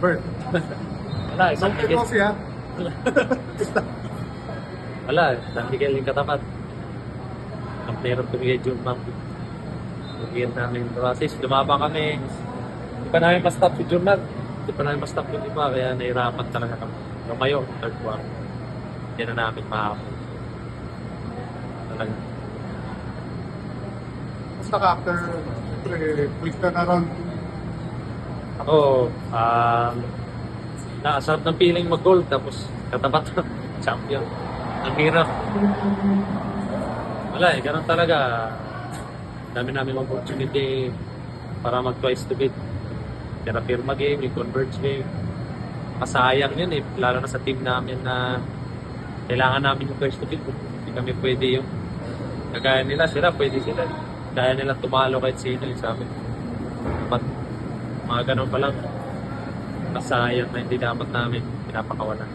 convert. Wala, isang Santa ticket. Coffee ha? Wala, nangigil yung katapat. Ang meron tumigay June ma'am. Tumigil namin yung process. Lumaba kami. Hindi pa namin ma-stop si June ma'am. Hindi pa namin ma-stop yung iba. Kaya nahirapan talaga kami. Lumayo, third quarter. Hindi na namin mahapon. Talaga. Basta ka after quick turnaround. Ako, nakasarap ng feeling mag-gold. Tapos katapat champion. Ang hirap. Wala eh, ganun talaga. Dami namin opportunity para mag-twice to beat. Kaya firma game, yung converge game. Masayang yun eh, lalo na sa team namin na kailangan namin yung twice to beat. Hindi kami pwede yung kagaya nila, sila pwede sila. Kaya nila tumalo kahit sino yung sabi. Dapat mga ganun pa lang. Masayang na hindi dapat namin pinapakawalan.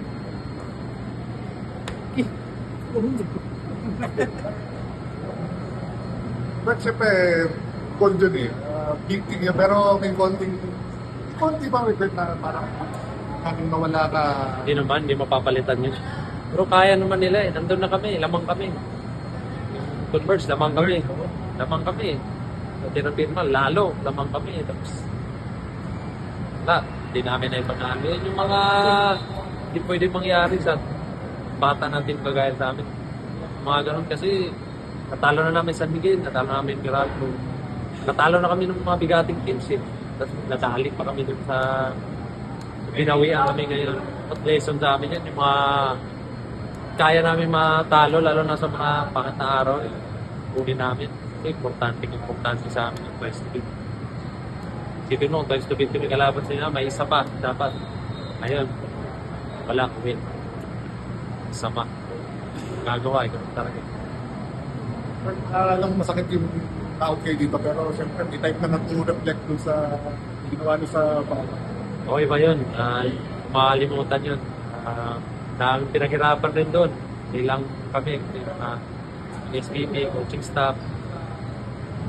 But syempre, gold yun eh. Big thing yun. Pero may konti bang regret na parang kung nawala ka. Hindi naman, hindi mapapalitan yun. Pero kaya naman nila eh. Nandun na kami, lamang kami. Converse, lamang kami. Lamang kami. Tinapirma, lalo, lamang kami. Tapos, wala, hindi namin na ipanalo. Yun yung mga hindi pwede mangyari sa bata natin kagaya sa amin. Mga ganun kasi, natalo na namin San Miguel, natalo na namin Miracle. Natalo na kami ng mga bigating teams eh. Tapos natalik pa kami dun sa binawian kami ngayon. At lesson sa amin yan, yung mga kaya namin matalo, lalo na sa mga pangat na araw, kunin namin. Importante sa amin yung twice to beat. Sipin mo, twice to beat yung kalaban sa inyo, may isa pa, dapat. Ayun, wala, win. Sama. Gagawa, ikaw talaga. Alam masakit yung tawag kayo dito, pero syempre, may type na nag-reflect dun sa ginawa niyo sa bawat. Okay ba yun? Makalimutan yun. Daming pinaghirapan rin doon. Hindi lang kami, SPP, coaching staff.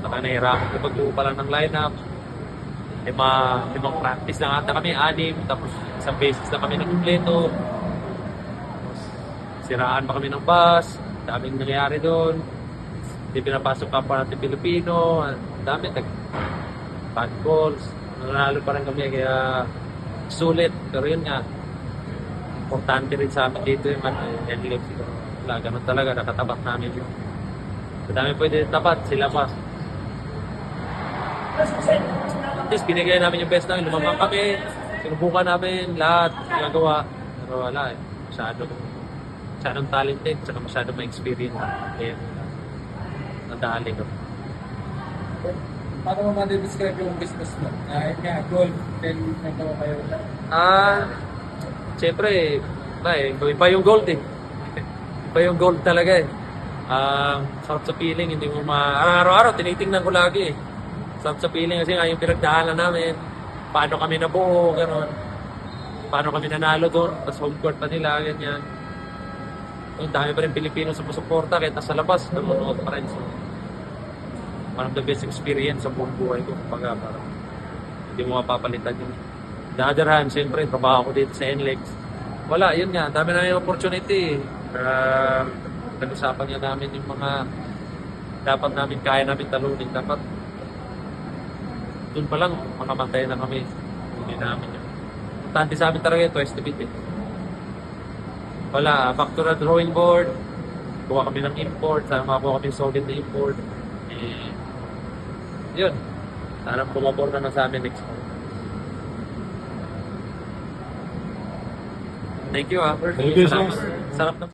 Saka nahirapan kapag buo pa lang ng lineup. Limang practice lang ata kami, 6. Tapos isang basis na kami nag-kompleto. Siraan pa kami ng bus. Daming nangyayari doon. Hindi pinapasok pa natin Pilipino. Dami, bad calls. Nanalo pa rin kami, kaya sulit. Pero yun nga, importante rin sa amin dito yung NLF. Wala, ganun talaga, nakatapat namin yun. Madami pwede tapat, sila pa. At least binigay namin yung best namin, lumamang kami, sinubukan namin lahat, ginagawa. Pero wala eh, masyadong talented, saka masyadong may experience. Kaya, nadali ko. Paano mo ma-describe yung business mo? Yun nga, gold, then nagawa kayo. Siyempre, iba yung gold eh. Iba yung gold talaga eh. Sarap sa feeling, hindi mo araw-araw, tinitingnan ko lagi eh. Sarap sa feeling kasi nga yung pinagdaanan namin, paano kami nabuo, gano'n. Paano kami nanalo doon, tapos home court pa nila, ganyan. Ang dami pa rin Pilipino sa suporta, kahit nasa labas, nanonood pa rin. So, one of the best experience sa buong buhay ko. Parang hindi mo mapapalitan yun. The other hand, siyempre, trabaho ko dito sa NLEX. Wala, yun nga, dami na yung opportunity. Nag-usapan nga namin yung mga dapat namin, kaya namin talunin. Dapat, doon pa lang, makamatay na kami. Hindi namin yun. Importante sa amin talaga yung twice to beat eh. Wala, back to the drawing board. Kuha kami ng import, sana makakuha kami solid na import. Yun. Sana pumabor na sa amin next month. Thank you ah. Thank you, sir. Sarap na.